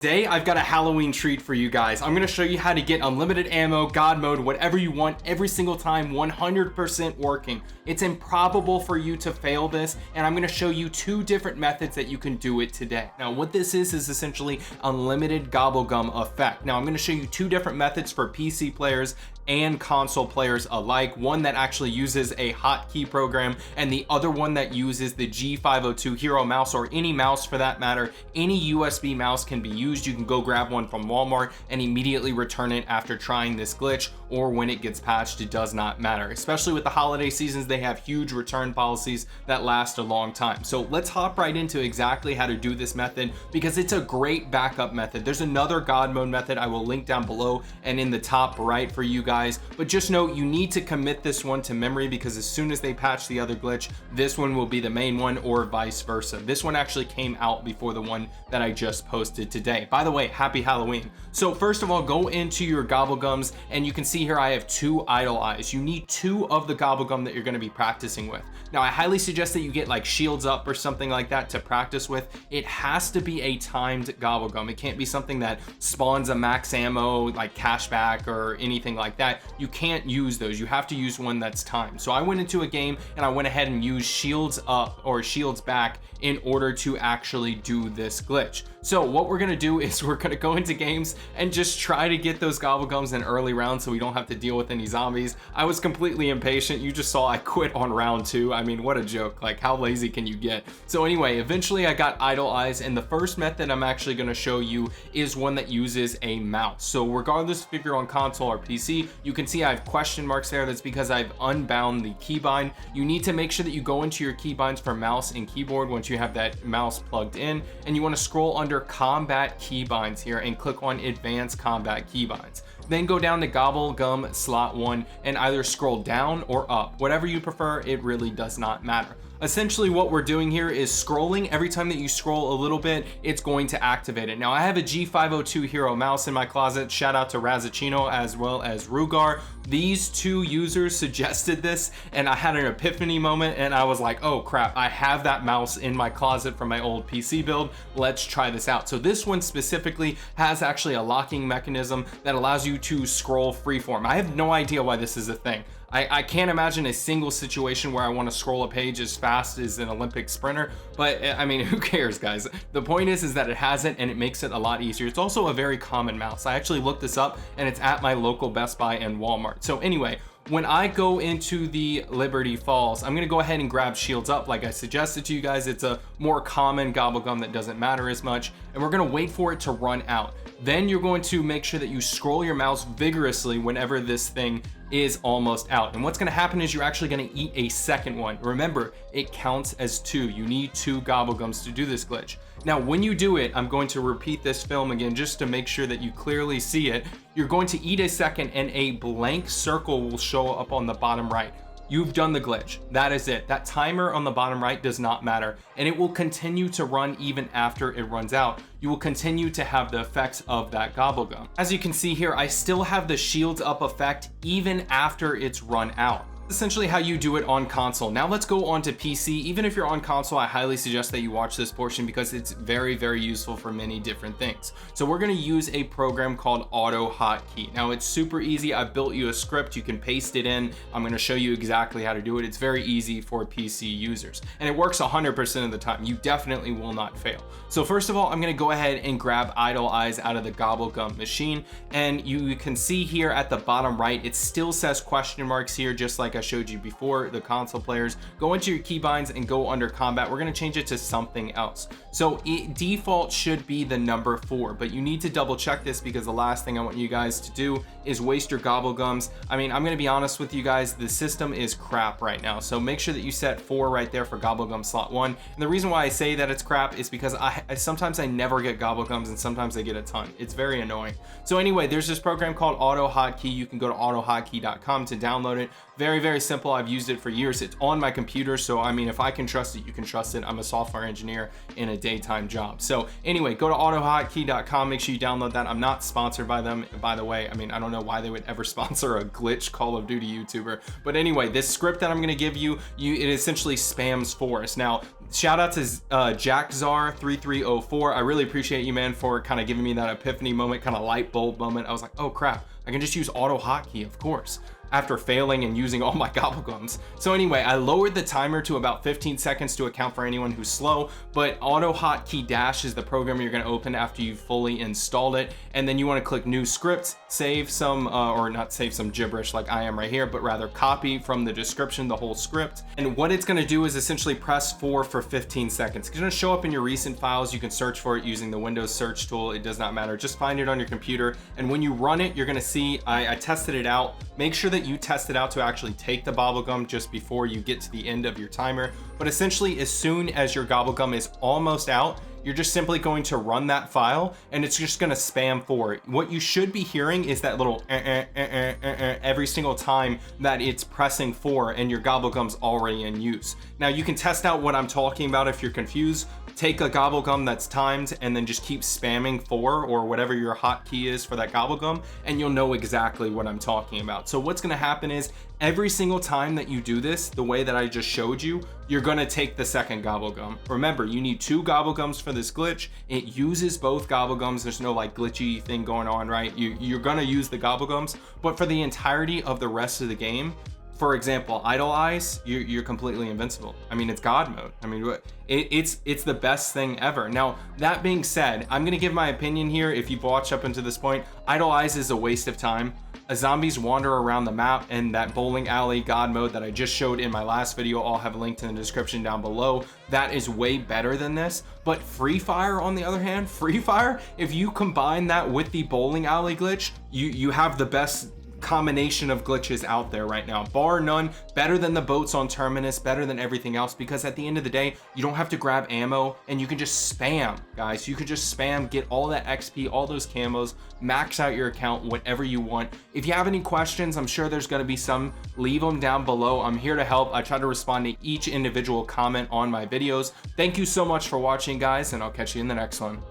Today, I've got a Halloween treat for you guys. I'm going to show you how to get unlimited ammo, God mode, whatever you want, every single time, 100% working. It's improbable for you to fail this, and I'm going to show you two different methods that you can do it today. Now, what this is essentially unlimited gobblegum effect. Now, I'm going to show you two different methods for PC players and console players alike. One that actually uses a hotkey program, and the other one that uses the G502 Hero mouse, or any mouse for that matter. Any USB mouse can be used. You can go grab one from Walmart and immediately return it after trying this glitch, or when it gets patched. It does not matter. Especially with the holiday seasons, they have huge return policies that last a long time. So let's hop right into exactly how to do this method, because it's a great backup method. There's another God mode method I will link down below and in the top right for you guys, but just know you need to commit this one to memory, because as soon as they patch the other glitch, this one will be the main one, or vice versa. This one actually came out before the one that I just posted today. By the way, happy Halloween. So first of all, go into your gobblegums, and you can see here I have two idle eyes. You need two of the gobblegum that you're going to be practicing with. Now, I highly suggest that you get like shields up or something like that to practice with. It has to be a timed gobblegum. It can't be something that spawns a max ammo like cashback or anything like that. You can't use those. You have to use one that's timed. So I went into a game and I went ahead and used shields up or shields back in order to actually do this glitch. So what we're gonna do is we're gonna go into games and just try to get those gobblegums in early rounds so we don't have to deal with any zombies. I was completely impatient. You just saw I quit on round 2. I mean, what a joke. Like, how lazy can you get? So anyway, eventually I got idle eyes, and the first method I'm actually gonna show you is one that uses a mouse. So regardless if you're on console or PC, you can see I have question marks there. That's because I've unbound the keybind. You need to make sure that you go into your keybinds for mouse and keyboard once you have that mouse plugged in, and you want to scroll under combat keybinds here and click on advanced combat keybinds. Then go down to gobblegum slot 1 and either scroll down or up, whatever you prefer. It really does not matter. Essentially what we're doing here is scrolling. Every time that you scroll a little bit, it's going to activate it. Now, I have a G502 Hero mouse in my closet. Shout out to Razzacino as well as Rugar. These two users suggested this, and I had an epiphany moment, and I was like, oh crap, I have that mouse in my closet from my old PC build. Let's try this out. So this one specifically has actually a locking mechanism that allows you to scroll freeform. I have no idea why this is a thing. I can't imagine a single situation where I want to scroll a page as fast as an Olympic sprinter, but I mean, who cares, guys? The point is that it has it, and it makes it a lot easier. It's also a very common mouse. I actually looked this up, and it's at my local Best Buy and Walmart. So anyway, when I go into the Liberty Falls, I'm gonna go ahead and grab shields up like I suggested to you guys. It's a more common gobblegum that doesn't matter as much, and we're gonna wait for it to run out. Then you're going to make sure that you scroll your mouse vigorously whenever this thing is almost out. And what's gonna happen is you're actually gonna eat a second one. Remember, it counts as 2. You need 2 gobblegums to do this glitch. Now, when you do it, I'm going to repeat this film again just to make sure that you clearly see it. You're going to eat a second, and a blank circle will show up on the bottom right. You've done the glitch. That is it. That timer on the bottom right does not matter, and it will continue to run even after it runs out. You will continue to have the effects of that gobblegum. As you can see here, I still have the shields up effect even after it's run out. Essentially how you do it on console. Now let's go on to PC. Even if you're on console, I highly suggest that you watch this portion because it's very, very useful for many different things. So we're gonna use a program called AutoHotkey. Now it's super easy. I built you a script. You can paste it in. I'm gonna show you exactly how to do it. It's very easy for PC users, and it works 100% of the time. You definitely will not fail. So first of all, I'm gonna go ahead and grab idle eyes out of the gobblegum machine, and you can see here at the bottom right, it still says question marks here, just like I showed you before. The console players, go into your keybinds and go under combat. We're going to change it to something else. So default should be the number 4, but you need to double check this because the last thing I want you guys to do is waste your gobblegums. I mean, I'm going to be honest with you guys, the system is crap right now. So make sure that you set 4 right there for gobblegum slot 1. And the reason why I say that it's crap is because sometimes I never get gobblegums, and sometimes I get a ton. It's very annoying. So anyway, there's this program called AutoHotkey. You can go to autohotkey.com to download it. Very, very simple. I've used it for years. It's on my computer, so I mean, if I can trust it, you can trust it. I'm a software engineer in a daytime job. So anyway, go to autohotkey.com. Make sure you download that. I'm not sponsored by them, by the way. I mean, I don't know why they would ever sponsor a glitch Call of Duty YouTuber, but anyway, this script that I'm going to give you, it essentially spams forest. Now, Shout out to JackZar3304. I really appreciate you, man, for kind of giving me that epiphany moment, kind of light bulb moment. I was like, oh crap, I can just use AutoHotkey, of course, after failing and using all my gobblegums. So anyway, I lowered the timer to about 15 seconds to account for anyone who's slow, but AutoHotkey Dash is the program you're gonna open after you've fully installed it. And then you wanna click new script, save some, or not save some gibberish like I am right here, but rather copy from the description the whole script. And what it's gonna do is essentially press 4 for 15 seconds. It's gonna show up in your recent files. You can search for it using the Windows search tool. It does not matter, just find it on your computer. And when you run it, you're gonna see, I tested it out. Make sure that you test it out to actually take the gobblegum just before you get to the end of your timer. But essentially, as soon as your gobblegum is almost out, you're just simply going to run that file and it's just gonna spam 4. What you should be hearing is that little every single time that it's pressing 4 and your gobblegum's already in use. Now you can test out what I'm talking about if you're confused. Take a gobblegum that's timed and then just keep spamming 4 or whatever your hotkey is for that gobblegum, and you'll know exactly what I'm talking about. So what's gonna happen is every single time that you do this, the way that I just showed you, you're gonna take the second gobblegum. Remember, you need 2 gobblegums for this glitch. It uses both gobblegums. There's no like glitchy thing going on, right? You're gonna use the gobblegums, but for the entirety of the rest of the game, for example, Idle Eyes, you're completely invincible. I mean, it's God mode. I mean, it's the best thing ever. Now, that being said, I'm gonna give my opinion here. If you've watched up until this point, Idle Eyes is a waste of time. Zombies wander around the map, and that bowling alley God mode that I just showed in my last video, I'll have linked in the description down below. That is way better than this. But Free Fire, on the other hand, Free Fire, if you combine that with the bowling alley glitch, you have the best combination of glitches out there right now, bar none. Better than the boats on Terminus, better than everything else, because at the end of the day, you don't have to grab ammo and you can just spam, guys. You can just spam, get all that XP, all those camos, max out your account, whatever you want. If you have any questions, I'm sure there's going to be some, leave them down below. I'm here to help. I try to respond to each individual comment on my videos. Thank you so much for watching, guys, and I'll catch you in the next one.